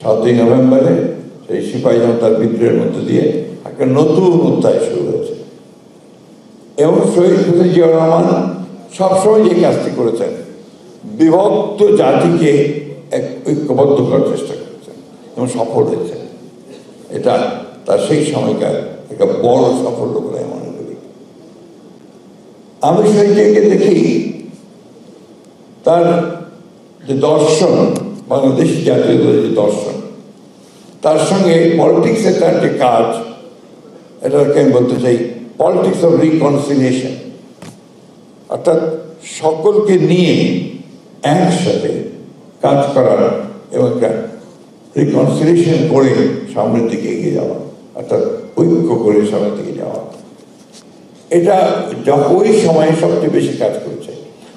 7ই নভেম্বরে সেই সিপাহী জনতার বিদ্রোহের মধ্যে দিয়ে একটা নতুন অধ্যায় শুরু হয়েছে। এবং শহীদ প্রেসিডেন্ট জিয়াউর রহমান সবসময় যে কাজটি করেছেন, বিভক্ত জাতিকে এক ঐক্যবদ্ধ করার চেষ্টা করেছেন এবং সফল হয়েছেন। এটা তার সেই সময়কার একটা বড় সাফল্য বলে মনে করি। আমি শহীদকে দেখি তার যে দর্শন, বাংলাদেশি জাতীয়তার যে দর্শন, তার সঙ্গে পলিটিক্সের তার যে কাজ, এটাকে আমি বলতে চাই পলিটিক্স অফ রিকনসিলিয়েশন, অর্থাৎ সকলকে নিয়ে একসাথে কাজ করার এবং একটা রিকনসিলিয়েশন করে সামনের দিকে এগিয়ে যাওয়া, অর্থাৎ ঐক্য করে সামনের দিকে যাওয়া। এটা ওই সময়ে সবচেয়ে বেশি কাজ করছে।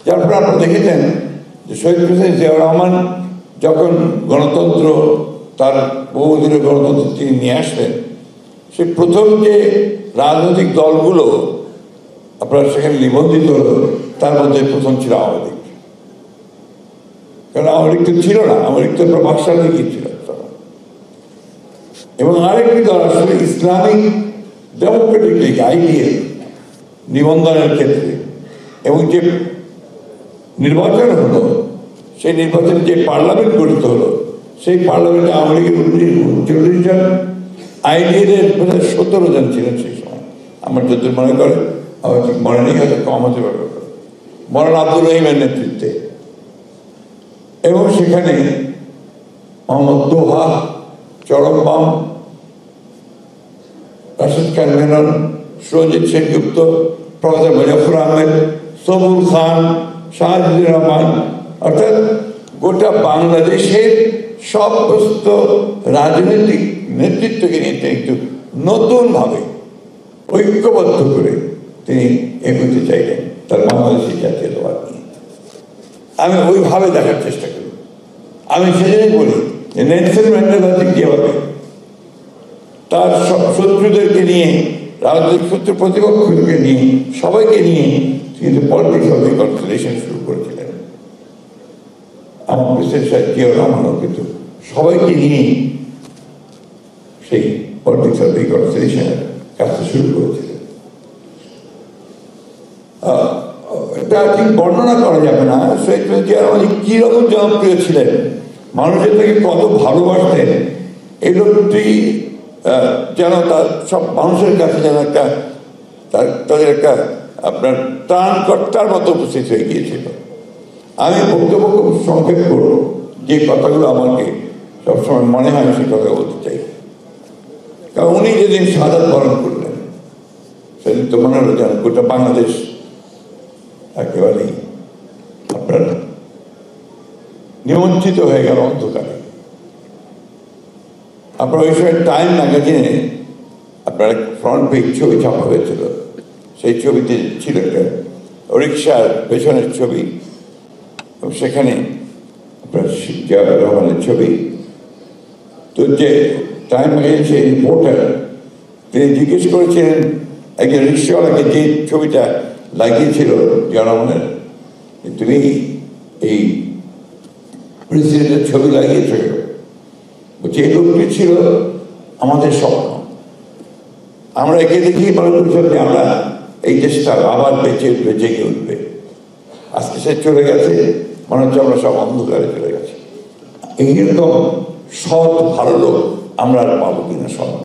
যার ফলে আপনারা দেখেছেন যে শহীদ প্রেসিডেন্ট জিয়াউর রহমান যখন গণতন্ত্র, তার বহুদিনের গণতন্ত্র তিনি নিয়ে আসলেন, সে প্রথম যে রাজনৈতিক দলগুলো আপনার সেখানে নিবন্ধিত হলো, তার মধ্যে প্রথম ছিল আওয়ামী লীগ। কারণ আওয়ামী লীগ তো ছিল না, আওয়ামী লীগ তো বাকশাল লীগই ছিল। এবং আরেকটি দল আসলে ইসলামিক ডেমোক্রেটিক লীগ, আইডিএল, নিবন্ধনের ক্ষেত্রে। এবং যে নির্বাচন হলো, সেই নির্বাচনে যে পার্লামেন্ট গঠিত হলো, সেই পার্লামেন্টে আওয়ামী লীগের 39 জন, আইডিএলের 17 জন ছিলেন সেই সময়। আমার যদি মনে করে, আমার ঠিক মনে নেই, হয়তো কম হতে পারবে, মৌলানা আব্দুর রহিমের নেতৃত্বে। এবং সেখানে মোহাম্মদ দোহা, চরমবাম, রাশেদ খান মেনন, সুরজিৎ সেনগুপ্ত, প্রফেসর মুজাফর আহমেদ, সবুর খান, শাহজিদুর রহমান, অর্থাৎ গোটা বাংলাদেশের সমস্ত রাজনৈতিক নেতৃত্বকে নিয়ে একটু নতুনভাবে ঐক্যবদ্ধ করে তিনি এগোতে চাইলেন তার বাংলাদেশি জাতীয়তাবাদ নিয়ে। আমি ওইভাবে দেখার চেষ্টা করি। আমি সেজন্যই বলি যে নেলসন ম্যান্ডেলা ঠিক যেভাবে তার শত্রুদেরকে নিয়ে, রাজনৈতিক শত্রু প্রতিপক্ষকে নিয়ে, সবাইকে নিয়ে কিন্তু পলিটিক্স অফ রিকনসিলিয়েশন শুরু করেছিলেন, আমার প্রেসিডেন্ট সাহেব জিয়াউর রহমানও কিন্তু সবাইকে নিয়ে সেই পলিটিক্স অফ রিকনসিলিয়েশনের কাজটা শুরু করেছিলেন। এটা ঠিক বর্ণনা করা যাবে না শহীদ প্রেসিডেন্ট জিয়াউর রহমান কীরকম জনপ্রিয় ছিলেন, মানুষের থেকে কত ভালোবাসতেন। এই লোকটি যেন তার সব মানুষের কাছে যেন একটা তাদের একটা আপনার ত্রাণকর্তার মতো উপস্থিত হয়ে গিয়েছিল। আমি বক্তব্য খুব সংক্ষেপ করব, যে কথাগুলো আমাকে সবসময় মনে হয় সে কথা বলতে চাই। কারণ উনি যেদিন শাহাদাত বরণ করলেন, সেদিন তো মনে হলো যেন গোটা বাংলাদেশ একেবারেই আপনার নিমজ্জিত হয়ে গেল অন্ধকারে। আপনার ওই সময় টাইম ম্যাগাজিনে আপনার ফ্রন্ট পেজ ছবি ছাপা হয়েছিল। সেই ছবিতে ছিল একটা রিক্সার পেছনের ছবি, এবং সেখানে আপনার জিয়াউর রহমানের ছবি। তো যে টাইম ম্যাগাজিন সেই রিপোর্টার, তিনি জিজ্ঞেস করেছিলেন একজন রিক্সাওয়ালাকে, যে ছবিটা লাগিয়েছিল জিয়াউর রহমানের, তুমি এই প্রেসিডেন্টের ছবি লাগিয়েছ? বলছি, এই লোকটি ছিল আমাদের স্বপ্ন। আমরা একে দেখেই মনে করছিলাম যে আমরা এই দেশটা আবার বেঁচে উঠবে, জেগে উঠবে। আজকে সে চলে গেছে, মনে হচ্ছে আমরা সব অন্ধকারে চলে গেছি। এইরকম সৎ ভালো লোক আমরা আর পাবো কিনা সব।